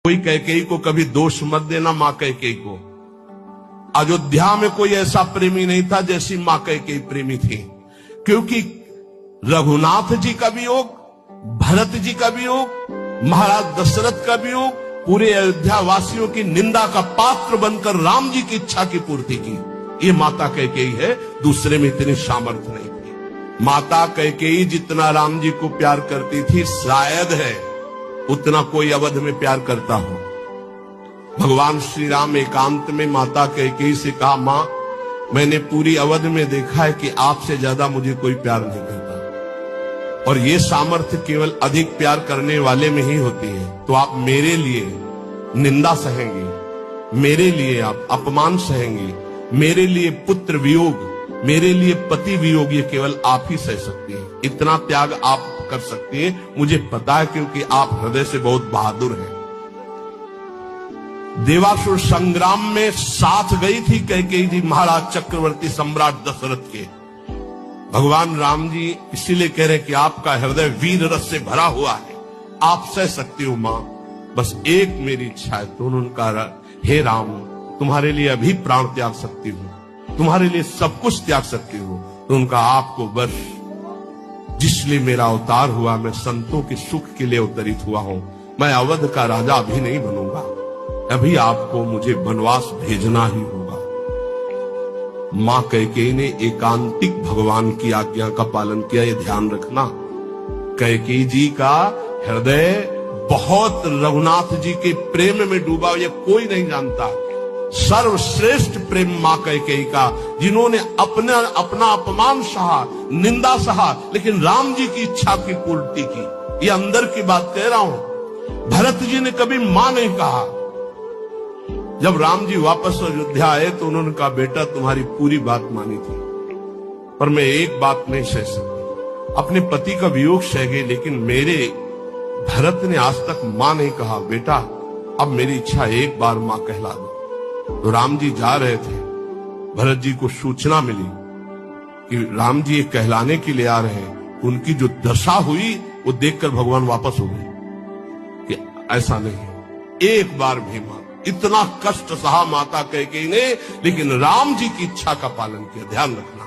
कोई कैकेयी को कभी दोष मत देना। मां कैकेयी को अयोध्या में कोई ऐसा प्रेमी नहीं था जैसी मां कैकेयी प्रेमी थी, क्योंकि रघुनाथ जी का वियोग, भरत जी का वियोग, महाराज दशरथ का वियोग पूरे अयोध्या वासियों की निंदा का पात्र बनकर राम जी की इच्छा की पूर्ति की। ये माता कैकेयी है, दूसरे में इतनी सामर्थ्य नहीं थी। माता कैकेयी जितना राम जी को प्यार करती थी, शायद है उतना कोई अवध में प्यार करता हो। भगवान श्री राम एकांत में माता कैकेयी से कहा, मां मैंने पूरी अवध में देखा है कि आपसे ज्यादा मुझे कोई प्यार नहीं करता, और ये सामर्थ्य केवल अधिक प्यार करने वाले में ही होती है। तो आप मेरे लिए निंदा सहेंगे, मेरे लिए आप अपमान सहेंगे, मेरे लिए पुत्र वियोग, मेरे लिए पति वियोग, ये केवल आप ही सह सकती हैं। इतना त्याग आप कर सकती हैं, मुझे पता है, क्योंकि आप हृदय से बहुत बहादुर हैं। देवासुर संग्राम में साथ गई थी कैकेयी जी महाराज चक्रवर्ती सम्राट दशरथ के। भगवान राम जी इसीलिए कह रहे कि आपका हृदय वीर रस से भरा हुआ है, आप सह सकती हो मां, बस एक मेरी इच्छा है। तो उन्होंने कहा, हे राम तुम्हारे लिए अभी प्राण त्याग सकती हूं, तुम्हारे लिए सब कुछ त्याग सकती हूं। तो उनका आपको बस जिसलिए मेरा अवतार हुआ, मैं संतों के सुख के लिए अवतरित हुआ हूं, मैं अवध का राजा अभी नहीं बनूंगा, अभी आपको मुझे वनवास भेजना ही होगा। मां कैकेयी ने एकांतिक भगवान की आज्ञा का पालन किया, ये ध्यान रखना। कैकेयी जी का हृदय बहुत रघुनाथ जी के प्रेम में डूबा, ये कोई नहीं जानता। सर्वश्रेष्ठ प्रेम मां कैकेयी का, जिन्होंने अपना अपमान सहा, निंदा सहा, लेकिन राम जी की इच्छा की पूर्ति की। ये अंदर की बात कह रहा हूं। भरत जी ने कभी मां नहीं कहा। जब राम जी वापस अयोध्या आए तो उन्होंने कहा, बेटा तुम्हारी पूरी बात मानी थी, पर मैं एक बात नहीं सह सकती। अपने पति का वियोग सह गई, लेकिन मेरे भरत ने आज तक मां नहीं कहा। बेटा अब मेरी इच्छा एक बार मां कहला दो। तो राम जी जा रहे थे, भरत जी को सूचना मिली कि राम जी एक कहलाने के लिए आ रहे हैं। उनकी जो दशा हुई वो देखकर भगवान वापस हो गए कि ऐसा नहीं, एक बार भी मां। इतना कष्ट सहा माता कैकेयी ने, लेकिन राम जी की इच्छा का पालन किया। ध्यान रखना।